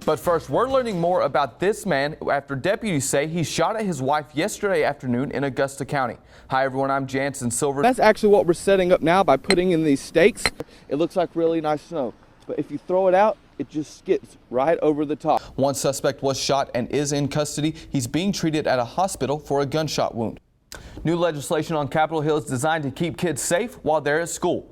But first, we're learning more about this man after deputies say he shot at his wife yesterday afternoon in Augusta County. Hi, everyone. I'm Jansen Silver. That's actually what we're setting up now by putting in these stakes. It looks like really nice snow, but if you throw it out, it just skips right over the top. One suspect was shot and is in custody. He's being treated at a hospital for a gunshot wound. New legislation on Capitol Hill is designed to keep kids safe while they're at school.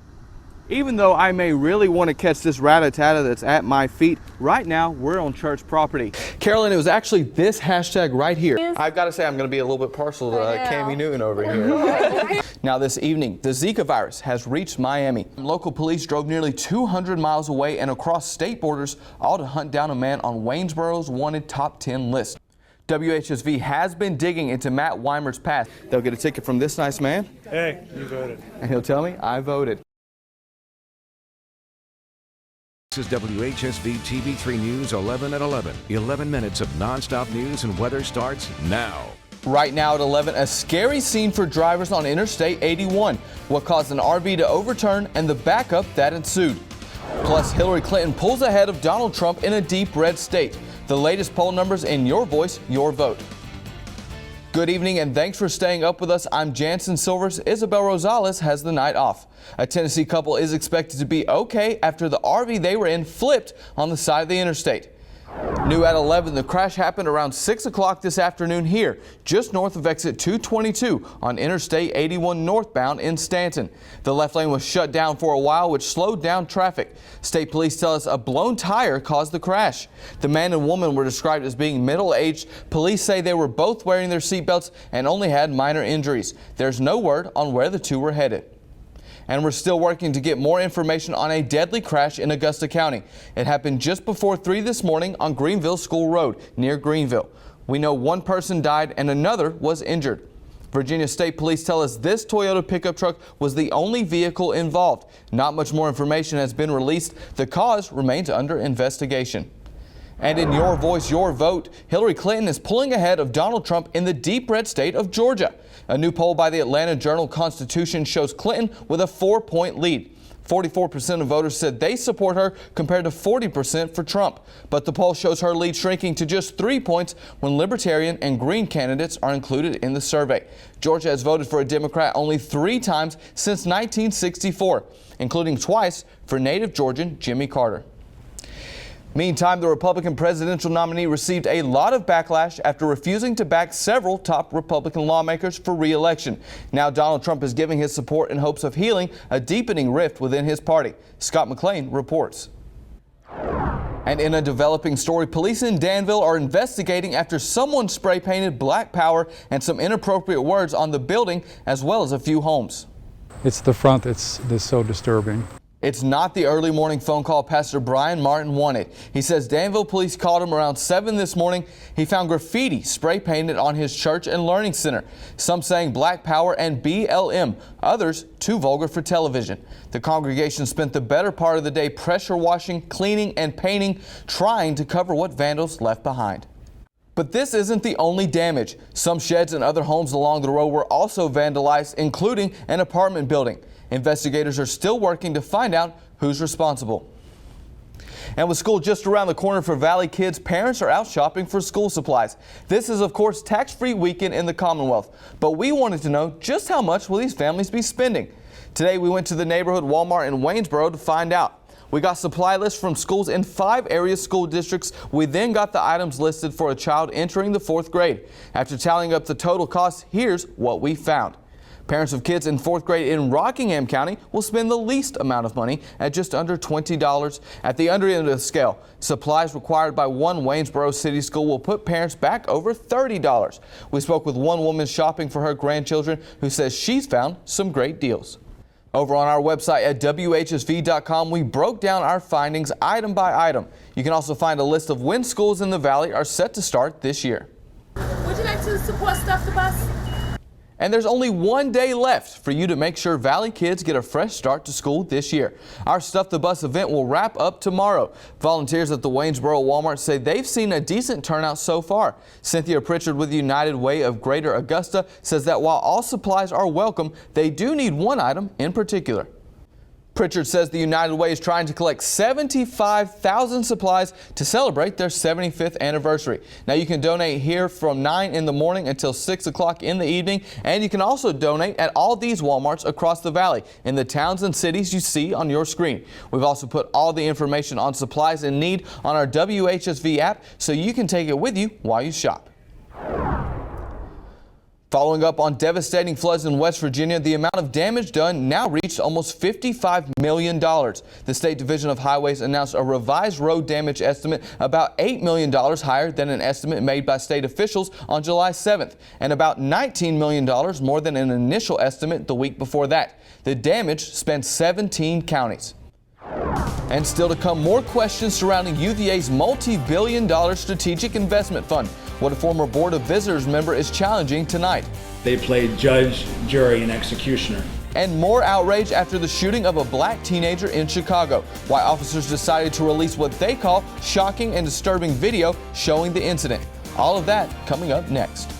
Even though I may really want to catch this rat-a-tat-a that's at my feet, right now we're on church property. Carolyn, it was actually this hashtag right here. I've got to say I'm going to be a little bit partial to Cami Newton over here. Now this evening, the Zika virus has reached Miami. Local police drove nearly 200 miles away and across state borders, all to hunt down a man on Waynesboro's wanted top 10 list. WHSV has been digging into Matt Weimer's past. They'll get a ticket from this nice man. Hey, you voted. And he'll tell me I voted. This is WHSV TV3 News 11 at 11. 11 minutes of nonstop news and weather starts now. Right now at 11, a scary scene for drivers on Interstate 81. What caused an RV to overturn and the backup that ensued. Plus, Hillary Clinton pulls ahead of Donald Trump in a deep red state. The latest poll numbers in your voice, your vote. Good evening and thanks for staying up with us. I'm Jansen Silvers. Isabel Rosales has the night off. A Tennessee couple is expected to be okay after the RV they were in flipped on the side of the interstate. New at 11, the crash happened around 6 o'clock this afternoon here, just north of exit 222 on Interstate 81 northbound in Stanton. The left lane was shut down for a while, which slowed down traffic. State police tell us a blown tire caused the crash. The man and woman were described as being middle-aged. Police say they were both wearing their seatbelts and only had minor injuries. There's no word on where the two were headed. And we're still working to get more information on a deadly crash in Augusta County. It happened just before 3 this morning on Greenville School Road near Greenville. We know one person died and another was injured. Virginia State Police tell us this Toyota pickup truck was the only vehicle involved. Not much more information has been released. The cause remains under investigation. And in your voice, your vote, Hillary Clinton is pulling ahead of Donald Trump in the deep red state of Georgia. A new poll by the Atlanta Journal-Constitution shows Clinton with a 4-point lead. 44% of voters said they support her compared to 40% for Trump. But the poll shows her lead shrinking to just 3 points when Libertarian and Green candidates are included in the survey. Georgia has voted for a Democrat only 3 times since 1964, including twice for native Georgian Jimmy Carter. Meantime, the Republican presidential nominee received a lot of backlash after refusing to back several top Republican lawmakers for re-election. Now Donald Trump is giving his support in hopes of healing a deepening rift within his party. Scott McLean reports. And in a developing story, police in Danville are investigating after someone spray painted Black Power and some inappropriate words on the building as well as a few homes. It's the front that's so disturbing. It's not the early morning phone call Pastor Brian Martin wanted. He says Danville police called him around 7 this morning. He found graffiti spray painted on his church and learning center. Some saying Black Power and BLM, others too vulgar for television. The congregation spent the better part of the day pressure washing, cleaning and painting, trying to cover what vandals left behind. But this isn't the only damage. Some sheds and other homes along the road were also vandalized, including an apartment building. Investigators are still working to find out who's responsible. And with school just around the corner for Valley kids, parents are out shopping for school supplies. This is, of course, tax-free weekend in the Commonwealth. But we wanted to know just how much will these families be spending. Today, we went to the neighborhood Walmart in Waynesboro to find out. We got supply lists from schools in 5 area school districts. We then got the items listed for a child entering the 4th grade. After tallying up the total cost, here's what we found. Parents of kids in 4th grade in Rockingham County will spend the least amount of money at just under $20. At the under end of the scale, supplies required by one Waynesboro City School will put parents back over $30. We spoke with one woman shopping for her grandchildren who says she's found some great deals. Over on our website at WHSV.com, we broke down our findings item by item. You can also find a list of when schools in the Valley are set to start this year. Would you like to support Stuff the Bus? And there's only one day left for you to make sure Valley kids get a fresh start to school this year. Our Stuff the Bus event will wrap up tomorrow. Volunteers at the Waynesboro Walmart say they've seen a decent turnout so far. Cynthia Pritchard with United Way of Greater Augusta says that while all supplies are welcome, they do need one item in particular. Pritchard says the United Way is trying to collect 75,000 supplies to celebrate their 75th anniversary. Now you can donate here from 9 in the morning until 6 o'clock in the evening, and you can also donate at all these Walmarts across the valley in the towns and cities you see on your screen. We've also put all the information on supplies in need on our WHSV app so you can take it with you while you shop. Following up on devastating floods in West Virginia, the amount of damage done now reached almost $55 million. The State Division of Highways announced a revised road damage estimate about $8 million higher than an estimate made by state officials on July 7th, and about $19 million more than an initial estimate the week before that. The damage spans 17 counties. And still to come, more questions surrounding UVA's multi-billion-dollar strategic investment fund. What a former Board of Visitors member is challenging tonight. They played judge, jury, and executioner. And more outrage after the shooting of a black teenager in Chicago. Why officers decided to release what they call shocking and disturbing video showing the incident. All of that coming up next.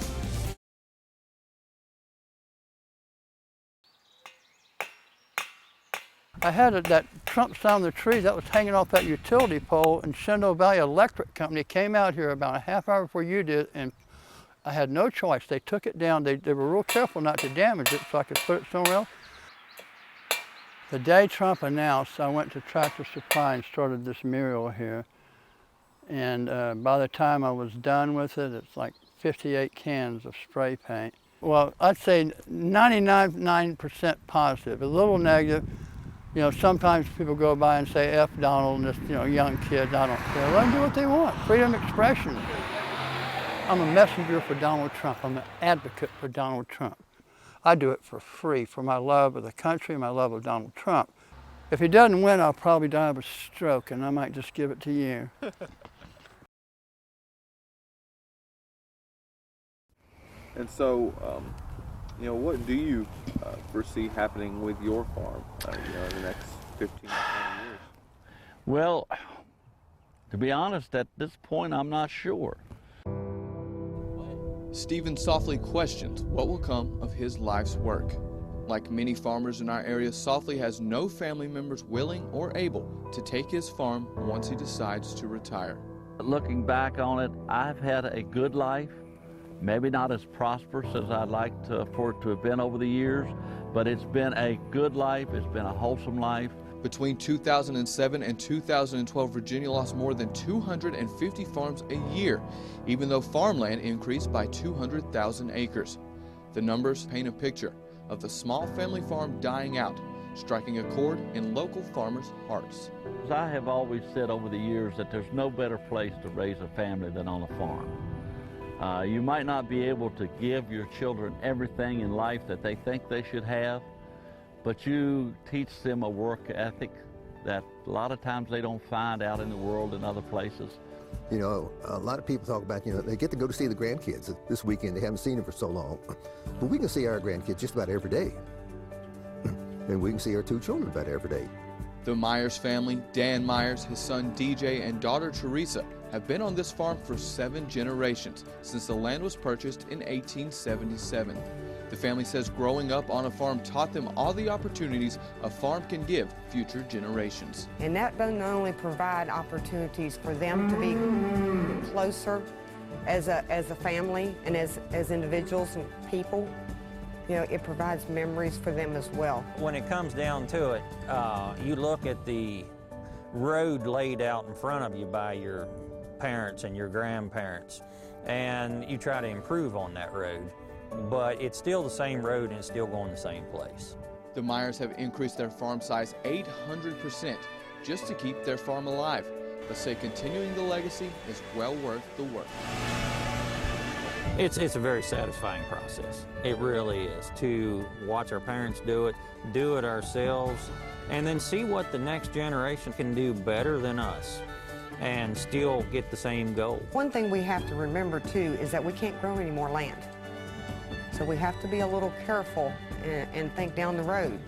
I had that trunk down the tree that was hanging off that utility pole, and Shenandoah Valley Electric Company came out here about a half hour before you did, and I had no choice. They took it down. They were real careful not to damage it so I could put it somewhere else. The day Trump announced, I went to Tractor Supply and started this mural here. And by the time I was done with it, it's like 58 cans of spray paint. Well, I'd say 99% positive, a little negative. You know, sometimes people go by and say, F Donald, and this, young kids, I don't care. Let them do what they want. Freedom of expression. I'm a messenger for Donald Trump. I'm an advocate for Donald Trump. I do it for free, for my love of the country, my love of Donald Trump. If he doesn't win, I'll probably die of a stroke, and I might just give it to you. And so, what do you foresee happening with your farm, in the next 15 to 20 years? Well, to be honest, at this point, I'm not sure. Stephen softly questions what will come of his life's work. Like many farmers in our area, Softly has no family members willing or able to take his farm once he decides to retire. Looking back on it, I've had a good life. Maybe not as prosperous as I'd like for it to have been over the years, but it's been a good life, it's been a wholesome life. Between 2007 and 2012, Virginia lost more than 250 farms a year, even though farmland increased by 200,000 acres. The numbers paint a picture of the small family farm dying out, striking a chord in local farmers' hearts. I have always said over the years that there's no better place to raise a family than on a farm. You might not be able to give your children everything in life that they think they should have, but you teach them a work ethic that a lot of times they don't find out in the world in other places. A lot of people talk about, they get to go to see the grandkids this weekend. They haven't seen them for so long. But we can see our grandkids just about every day. And we can see our two children about every day. The Myers family, Dan Myers, his son DJ, and daughter Teresa, have been on this farm for 7 generations since the land was purchased in 1877. The family says growing up on a farm taught them all the opportunities a farm can give future generations. And that doesn't only provide opportunities for them to be closer as a family and as individuals and people, it provides memories for them as well. When it comes down to it, you look at the road laid out in front of you by your parents and your grandparents, and you try to improve on that road. But it's still the same road and it's still going the same place. The Myers have increased their farm size 800% just to keep their farm alive, but say continuing the legacy is well worth the work. It's a very satisfying process. It really is, to watch our parents do it ourselves, and then see what the next generation can do better than us and still get the same goal. One thing we have to remember too is that we can't grow any more land. So we have to be a little careful and think down the road.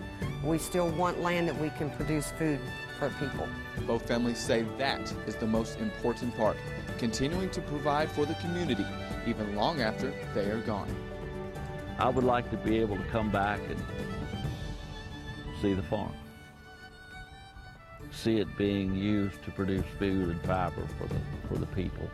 We still want land that we can produce food for people. Both families say that is the most important part, continuing to provide for the community even long after they are gone. I would like to be able to come back and see the farm. see it being used to produce food and fiber for the people.